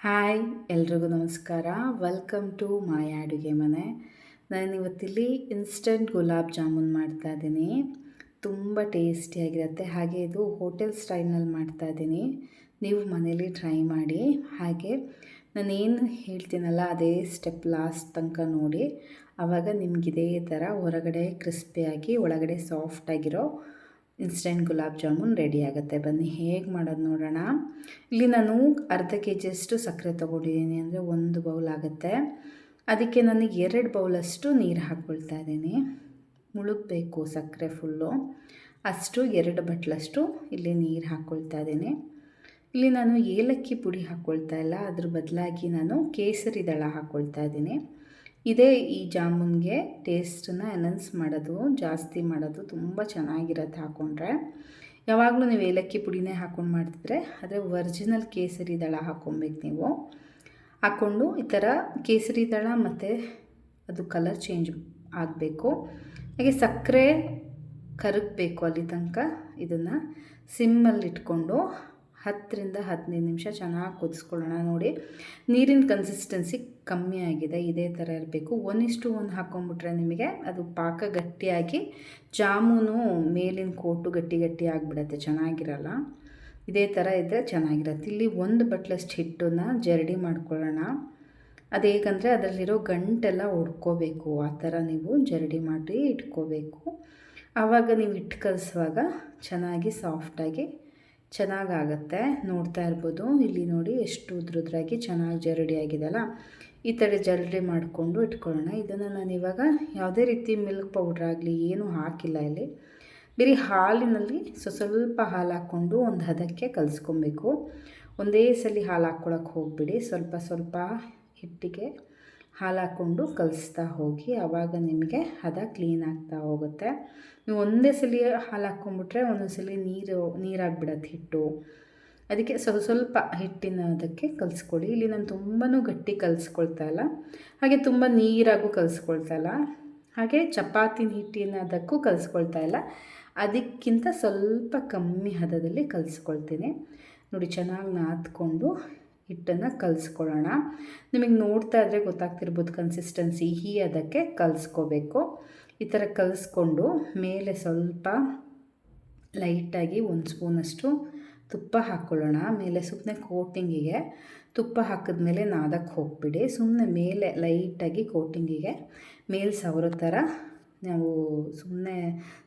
Hi ಎಲ್ರಿಗೂ ನಮಸ್ಕಾರ. Welcome to ಮಾಯ ಅಡುಗೆ ಮನೆ. ನಾನು ಇವತ್ತಿಲ್ಲಿ ಇನ್ಸ್ಟಂಟ್ ಗುಲಾಬ್ ಜಾಮೂನ್ ಮಾಡ್ತಾಯಿದ್ದೀನಿ. ತುಂಬ ಟೇಸ್ಟಿಯಾಗಿರುತ್ತೆ. ಹಾಗೆ ಇದು ಹೋಟೆಲ್ ಸ್ಟೈಲ್ನಲ್ಲಿ ಮಾಡ್ತಾಯಿದ್ದೀನಿ. ನೀವು ಮನೇಲಿ ಟ್ರೈ ಮಾಡಿ. ಹಾಗೆ ನಾನೇನು ಹೇಳ್ತೀನಲ್ಲ ಅದೇ ಸ್ಟೆಪ್ ಲಾಸ್ಟ್ ತನಕ ನೋಡಿ. ಆವಾಗ ನಿಮಗಿದೇ ಥರ ಹೊರಗಡೆ ಕ್ರಿಸ್ಪಿಯಾಗಿ ಒಳಗಡೆ ಸಾಫ್ಟಾಗಿರೋ ಇನ್ಸ್ಟೆಂಟ್ ಗುಲಾಬ್ ಜಾಮೂನ್ ರೆಡಿ ಆಗುತ್ತೆ. ಬನ್ನಿ ಹೇಗೆ ಮಾಡೋದು ನೋಡೋಣ. ಇಲ್ಲಿ ನಾನು ಅರ್ಧ ಕೆ ಜಿಯಷ್ಟು ಸಕ್ಕರೆ ತೊಗೊಂಡಿದ್ದೀನಿ, ಅಂದರೆ 1 ಬೌಲ್ ಆಗುತ್ತೆ. ಅದಕ್ಕೆ ನಾನು 2 ಬೌಲಷ್ಟು ನೀರು ಹಾಕ್ಕೊಳ್ತಾ ಇದ್ದೀನಿ. ಮುಳುಗಬೇಕು ಸಕ್ಕರೆ ಫುಲ್ಲು, ಅಷ್ಟು 2 ಬಟ್ಲಷ್ಟು ಇಲ್ಲಿ ನೀರು ಹಾಕ್ಕೊಳ್ತಾ ಇದ್ದೀನಿ. ಇಲ್ಲಿ ನಾನು ಏಲಕ್ಕಿ ಪುಡಿ ಹಾಕ್ಕೊಳ್ತಾ ಇಲ್ಲ, ಅದ್ರ ಬದಲಾಗಿ ನಾನು ಕೇಸರಿ ದಳ ಹಾಕ್ಕೊಳ್ತಾ ಇದ್ದೀನಿ. ಇದೇ ಈ ಜಾಮೂನ್ಗೆ ಟೇಸ್ಟನ್ನು ಎನ್ಹಾನ್ಸ್ ಮಾಡೋದು, ಜಾಸ್ತಿ ಮಾಡೋದು. ತುಂಬ ಚೆನ್ನಾಗಿರುತ್ತೆ ಹಾಕ್ಕೊಂಡ್ರೆ. ಯಾವಾಗಲೂ ನೀವು ಏಲಕ್ಕಿ ಪುಡಿನೇ ಹಾಕ್ಕೊಂಡು ಮಾಡ್ತಿದ್ರೆ ಆದರೆ ಒರಿಜಿನಲ್ ಕೇಸರಿ ದಳ ಹಾಕ್ಕೊಬೇಕು ನೀವು. ಹಾಕ್ಕೊಂಡು ಈ ಥರ ಕೇಸರಿ ದಳ ಮತ್ತು ಅದು ಕಲರ್ ಚೇಂಜ್ ಆಗಬೇಕು. ಹಾಗೆ ಸಕ್ಕರೆ ಕರಗಬೇಕು ಅಲ್ಲಿ ತನಕ ಇದನ್ನು ಸಿಮ್ಮಲ್ಲಿ ಇಟ್ಕೊಂಡು 10ರಿಂದ 15 ನಿಮಿಷ ಚೆನ್ನಾಗಿ ಕುದಿಸ್ಕೊಳ್ಳೋಣ. ನೋಡಿ, ನೀರಿನ ಕನ್ಸಿಸ್ಟೆನ್ಸಿ ಕಮ್ಮಿ ಆಗಿದೆ, ಇದೇ ಥರ ಇರಬೇಕು. 1:1 ಹಾಕ್ಕೊಂಬಿಟ್ರೆ ನಿಮಗೆ ಅದು ಪಾಕ ಗಟ್ಟಿಯಾಗಿ ಜಾಮೂನು ಮೇಲಿನ ಕೋಟು ಗಟ್ಟಿ ಗಟ್ಟಿ ಆಗಿಬಿಡತ್ತೆ, ಚೆನ್ನಾಗಿರಲ್ಲ. ಇದೇ ಥರ ಇದ್ದರೆ ಚೆನ್ನಾಗಿರುತ್ತೆ. ಇಲ್ಲಿ 1 ಬಟ್ಲಷ್ಟು ಹಿಟ್ಟನ್ನು ಜರಡಿ ಮಾಡ್ಕೊಳ್ಳೋಣ. ಅದು ಹೇಗಂದರೆ ಅದರಲ್ಲಿರೋ ಗಂಟೆಲ್ಲ ಒಡ್ಕೋಬೇಕು, ಆ ಥರ ನೀವು ಜರಡಿ ಮಾಡಿ ಇಟ್ಕೋಬೇಕು. ಆವಾಗ ನೀವು ಹಿಟ್ಟು ಕಲಿಸುವಾಗ ಚೆನ್ನಾಗಿ ಸಾಫ್ಟಾಗಿ ಚೆನ್ನಾಗಾಗತ್ತೆ. ನೋಡ್ತಾ ಇರ್ಬೋದು, ಇಲ್ಲಿ ನೋಡಿ ಎಷ್ಟು ಉದ್ರುದ್ರಾಗಿ ಚೆನ್ನಾಗಿ ಜರಡಿ ಆಗಿದೆಲ್ಲ. ಈ ಥರ ಜರಡಿ ಮಾಡಿಕೊಂಡು ಇಟ್ಕೊಳ್ಳೋಣ. ಇದನ್ನು ನಾನು ಇವಾಗ ಯಾವುದೇ ರೀತಿ ಮಿಲ್ಕ್ ಪೌಡ್ರ್ ಆಗಲಿ ಏನೂ ಹಾಕಿಲ್ಲ. ಇಲ್ಲಿ ಬರೀ ಹಾಲಿನಲ್ಲಿ ಸ್ವಲ್ಪ ಹಾಲು ಹಾಕ್ಕೊಂಡು ಒಂದು ಹದಕ್ಕೆ ಕಲಿಸ್ಕೊಬೇಕು. ಒಂದೇ ಸಲ ಹಾಲು ಹಾಕ್ಕೊಳಕ್ಕೆ ಹೋಗಿಬಿಡಿ. ಸ್ವಲ್ಪ ಸ್ವಲ್ಪ ಹಿಟ್ಟಿಗೆ ಹಾಲು ಹಾಕ್ಕೊಂಡು ಕಲಿಸ್ತಾ ಹೋಗಿ, ಆವಾಗ ನಿಮಗೆ ಹದ ಕ್ಲೀನ್ ಆಗ್ತಾ ಹೋಗುತ್ತೆ. ನೀವು ಒಂದೇ ಸಲ ಹಾಲು ಹಾಕ್ಕೊಂಬಿಟ್ರೆ ಒಂದೊಂದು ಸಲ ನೀರಾಗಿಬಿಡತ್ತೆ ಹಿಟ್ಟು. ಅದಕ್ಕೆ ಸ್ವಲ್ಪ ಹಿಟ್ಟಿನ ಅದಕ್ಕೆ ಕಲಿಸ್ಕೊಳ್ಳಿ. ಇಲ್ಲಿ ನಾನು ತುಂಬಾ ಗಟ್ಟಿ ಕಲಿಸ್ಕೊಳ್ತಾ ಇಲ್ಲ, ಹಾಗೆ ತುಂಬ ನೀರಾಗೂ ಕಲಿಸ್ಕೊಳ್ತಾ ಇಲ್ಲ, ಹಾಗೆ ಚಪಾತಿ ಹಿಟ್ಟಿನ ಅದಕ್ಕೂ ಕಲಿಸ್ಕೊಳ್ತಾ ಇಲ್ಲ. ಅದಕ್ಕಿಂತ ಸ್ವಲ್ಪ ಕಮ್ಮಿ ಹದದಲ್ಲಿ ಕಲಿಸ್ಕೊಳ್ತೀನಿ. ನೋಡಿ, ಚೆನ್ನಾಗಿ ನಾದ್ಕೊಂಡು ಹಿಟ್ಟನ್ನು ಕಲಿಸ್ಕೊಳ್ಳೋಣ. ನಿಮಗೆ ನೋಡ್ತಾ ಇದ್ದರೆ ಗೊತ್ತಾಗ್ತಿರ್ಬೋದು ಕನ್ಸಿಸ್ಟೆನ್ಸಿ. ಅದಕ್ಕೆ ಕಲಿಸ್ಕೋಬೇಕು. ಈ ಥರ ಕಲಿಸ್ಕೊಂಡು ಮೇಲೆ ಸ್ವಲ್ಪ ಲೈಟಾಗಿ 1 ಸ್ಪೂನಷ್ಟು ತುಪ್ಪ ಹಾಕ್ಕೊಳ್ಳೋಣ. ಮೇಲೆ ಸುಮ್ಮನೆ ಕೋಟಿಂಗಿಗೆ ತುಪ್ಪ ಹಾಕಿದ್ಮೇಲೆ ನಾದಕ್ಕೆ ಹೋಗಿಬಿಡಿ. ಸುಮ್ಮನೆ ಮೇಲೆ ಲೈಟಾಗಿ ಕೋಟಿಂಗಿಗೆ ಮೇಲೆ ಸವರೋ ಥರ ನಾವು ಸುಮ್ಮನೆ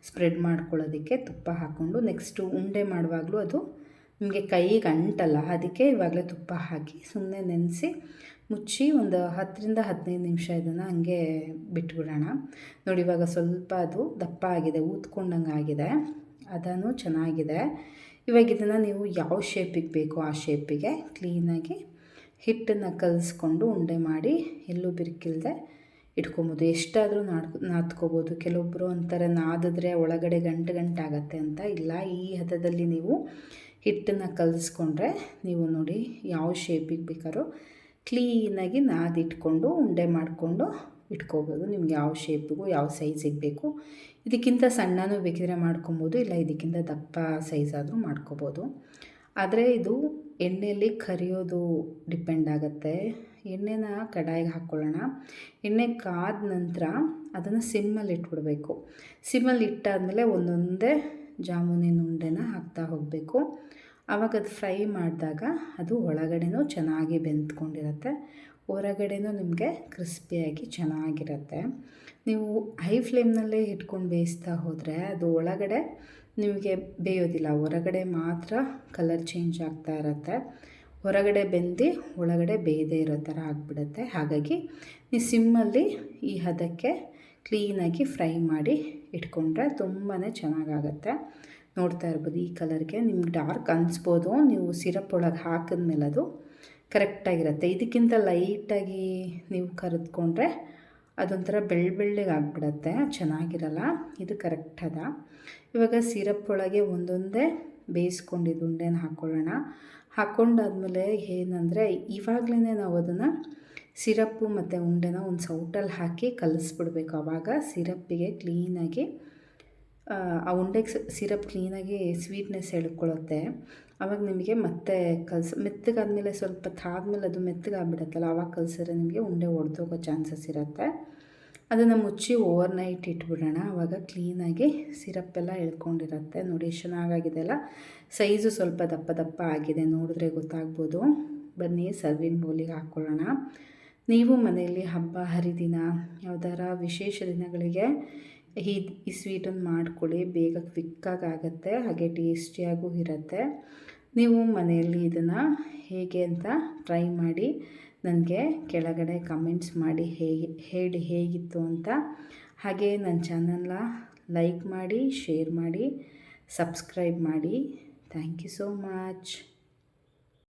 ಸ್ಪ್ರೆಡ್ ಮಾಡ್ಕೊಳ್ಳೋದಕ್ಕೆ ತುಪ್ಪ ಹಾಕ್ಕೊಂಡು, ನೆಕ್ಸ್ಟು ಉಂಡೆ ಮಾಡುವಾಗಲೂ ಅದು ನಿಮಗೆ ಕೈಗೆ ಅಂಟಲ್ಲ. ಅದಕ್ಕೆ ಇವಾಗಲೇ ತುಪ್ಪ ಹಾಕಿ ಸುಮ್ಮನೆ ನೆನೆಸಿ ಮುಚ್ಚಿ ಒಂದು 10ರಿಂದ 15 ನಿಮಿಷ ಇದನ್ನು ಹಂಗೆ ಬಿಟ್ಬಿಡೋಣ. ನೋಡಿ, ಇವಾಗ ಸ್ವಲ್ಪ ಅದು ದಪ್ಪ ಆಗಿದೆ, ಊದ್ಕೊಂಡಂಗೆ ಆಗಿದೆ, ಅದನ್ನು ಚೆನ್ನಾಗಿದೆ. ಇವಾಗ ಇದನ್ನು ನೀವು ಯಾವ ಶೇಪಿಗೆ ಬೇಕೋ ಆ ಶೇಪಿಗೆ ಕ್ಲೀನಾಗಿ ಹಿಟ್ಟನ್ನು ಕಲಿಸ್ಕೊಂಡು ಉಂಡೆ ಮಾಡಿ ಎಲ್ಲೂ ಬಿರುಕಿಲ್ಲದೆ ಇಟ್ಕೊಬೋದು. ಎಷ್ಟಾದರೂ ನಾದ್ಕೋಬೋದು. ಕೆಲವೊಬ್ಬರು ಅಂತಾರೆ ನಾದಿದ್ರೆ ಒಳಗಡೆ ಗಂಟಾಗತ್ತೆ ಅಂತ. ಇಲ್ಲ, ಈ ಹದದಲ್ಲಿ ನೀವು ಹಿಟ್ಟನ್ನು ಕಲಿಸ್ಕೊಂಡ್ರೆ ನೀವು ನೋಡಿ ಯಾವ ಶೇಪಿಗೆ ಬೇಕಾದ್ರೂ ಕ್ಲೀನಾಗಿ ನಾದಿಟ್ಕೊಂಡು ಉಂಡೆ ಮಾಡಿಕೊಂಡು ಇಟ್ಕೋಬೋದು. ನಿಮ್ಗೆ ಯಾವ ಶೇಪಿಗೂ ಯಾವ ಸೈಜಿಗೆ ಬೇಕು. ಇದಕ್ಕಿಂತ ಸಣ್ಣನೂ ಬೇಕಿದ್ರೆ ಮಾಡ್ಕೊಬೋದು, ಇಲ್ಲ ಇದಕ್ಕಿಂತ ದಪ್ಪ ಸೈಜಾದರೂ ಮಾಡ್ಕೋಬೋದು. ಆದರೆ ಇದು ಎಣ್ಣೆಯಲ್ಲಿ ಕರಿಯೋದು ಡಿಪೆಂಡ್ ಆಗುತ್ತೆ. ಎಣ್ಣೆನ ಕಡಾಯಿಗೆ ಹಾಕ್ಕೊಳ್ಳೋಣ. ಎಣ್ಣೆ ಕಾದ ನಂತರ ಅದನ್ನು ಸಿಮ್ಮಲ್ಲಿ ಇಟ್ಬಿಡಬೇಕು. ಸಿಮ್ಮಲ್ಲಿ ಇಟ್ಟಾದಮೇಲೆ ಒಂದೊಂದೇ ಜಾಮೂನಿನ ಉಂಡೆನ ಹಾಕ್ತಾ ಹೋಗಬೇಕು. ಆವಾಗ ಅದು ಫ್ರೈ ಮಾಡಿದಾಗ ಅದು ಒಳಗಡೆನೂ ಚೆನ್ನಾಗಿ ಬೆಂದ್ಕೊಂಡಿರುತ್ತೆ, ಹೊರಗಡೆನೂ ನಿಮಗೆ ಕ್ರಿಸ್ಪಿಯಾಗಿ ಚೆನ್ನಾಗಿರುತ್ತೆ. ನೀವು ಹೈ ಫ್ಲೇಮ್ನಲ್ಲೇ ಇಟ್ಕೊಂಡು ಬೇಯಿಸ್ತಾ ಹೋದರೆ ಅದು ಒಳಗಡೆ ನಿಮಗೆ ಬೇಯೋದಿಲ್ಲ, ಹೊರಗಡೆ ಮಾತ್ರ ಕಲರ್ ಚೇಂಜ್ ಆಗ್ತಾ ಇರುತ್ತೆ. ಹೊರಗಡೆ ಬೆಂದು ಒಳಗಡೆ ಬೇಯದೇ ಇರೋ ಥರ ಆಗಿಬಿಡುತ್ತೆ. ಹಾಗಾಗಿ ನೀವು ಸಿಮ್ಮಲ್ಲಿ ಈ ಹದಕ್ಕೆ ಕ್ಲೀನಾಗಿ ಫ್ರೈ ಮಾಡಿ ಇಟ್ಕೊಂಡ್ರೆ ತುಂಬಾ ಚೆನ್ನಾಗಾಗತ್ತೆ. ನೋಡ್ತಾ ಇರ್ಬೋದು, ಈ ಕಲರ್ಗೆ ನಿಮ್ಗೆ ಡಾರ್ಕ್ ಅನಿಸ್ಬೋದು. ನೀವು ಸಿರಪ್ ಒಳಗೆ ಹಾಕಿದ್ಮೇಲೆ ಅದು ಕರೆಕ್ಟಾಗಿರುತ್ತೆ. ಇದಕ್ಕಿಂತ ಲೈಟಾಗಿ ನೀವು ಕರೆದುಕೊಂಡ್ರೆ ಅದೊಂಥರ ಬೆಳ್ಳಗೆ ಆಗಿಬಿಡತ್ತೆ, ಚೆನ್ನಾಗಿರಲ್ಲ. ಇದು ಕರೆಕ್ಟ್ ಅದ. ಇವಾಗ ಸಿರಪ್ ಒಳಗೆ ಒಂದೊಂದೇ ಬೇಯಿಸ್ಕೊಂಡಿದ್ದು ಉಂಡೆನ ಹಾಕ್ಕೊಳ್ಳೋಣ. ಹಾಕ್ಕೊಂಡಾದ್ಮೇಲೆ ಏನಂದರೆ ಇವಾಗಲೇ ನಾವು ಅದನ್ನು ಸಿರಪ್ಪು ಮತ್ತು ಉಂಡೆನ ಒಂದು ಸೌಟಲ್ಲಿ ಹಾಕಿ ಕಲಿಸ್ಬಿಡ್ಬೇಕು. ಆವಾಗ ಸಿರಪ್ಪಿಗೆ ಕ್ಲೀನಾಗಿ ಆ ಉಂಡೆಗೆ ಸಿರಪ್ ಕ್ಲೀನಾಗಿ ಸ್ವೀಟ್ನೆಸ್ ಎಳ್ಕೊಳ್ಳುತ್ತೆ. ಆವಾಗ ನಿಮಗೆ ಮತ್ತೆ ಮೆತ್ತಗಾದ್ಮೇಲೆ ಸ್ವಲ್ಪ ಹೊತ್ತಾದ್ಮೇಲೆ ಅದು ಮೆತ್ತಗಾಗ್ಬಿಡುತ್ತಲ್ಲ, ಆವಾಗ ಕಲಸಿದ್ರೆ ನಿಮಗೆ ಉಂಡೆ ಒಡೆದೋಗೋ ಚಾನ್ಸಸ್ ಇರುತ್ತೆ. ಅದನ್ನು ಮುಚ್ಚಿ ಓವರ್ನೈಟ್ ಇಟ್ಬಿಡೋಣ. ಆವಾಗ ಕ್ಲೀನಾಗಿ ಸಿರಪ್ಪೆಲ್ಲ ಎಳ್ಕೊಂಡಿರುತ್ತೆ. ನೋಡಿ ಎಷ್ಟು ಚೆನ್ನಾಗಾಗಿದೆ ಅಲ್ಲ. ಸೈಜು ಸ್ವಲ್ಪ ದಪ್ಪ ದಪ್ಪ ಆಗಿದೆ, ನೋಡಿದ್ರೆ ಗೊತ್ತಾಗ್ಬೋದು. ಬನ್ನಿ ಸರ್ವಿಂಗ್ ಬೌಲಿಗೆ ಹಾಕ್ಕೊಳ್ಳೋಣ. ನೀವು ಮನೆಯಲ್ಲಿ ಹಬ್ಬ ಹರಿದಿನ ಯಾವ್ದಾರ ವಿಶೇಷ ದಿನಗಳಿಗೆ ಈ ಸ್ವೀಟನ್ನು ಮಾಡ್ಕೊಳ್ಳಿ. ಬೇಗ ಕ್ವಿಕ್ಕಾಗಿ ಆಗುತ್ತೆ, ಹಾಗೆ ಟೇಸ್ಟಿಯಾಗೂ ಇರುತ್ತೆ. ನೀವು ಮನೆಯಲ್ಲಿ ಇದನ್ನು ಹೇಗೆ ಅಂತ ಟ್ರೈ ಮಾಡಿ ನನಗೆ ಕೆಳಗಡೆ ಕಮೆಂಟ್ಸ್ ಮಾಡಿ ಹೇಳಿ ಹೇಗಿತ್ತು ಅಂತ. ಹಾಗೆ ನನ್ನ ಚಾನಲ್ನ ಲೈಕ್ ಮಾಡಿ, ಶೇರ್ ಮಾಡಿ, ಸಬ್ಸ್ಕ್ರೈಬ್ ಮಾಡಿ. Thank you so much.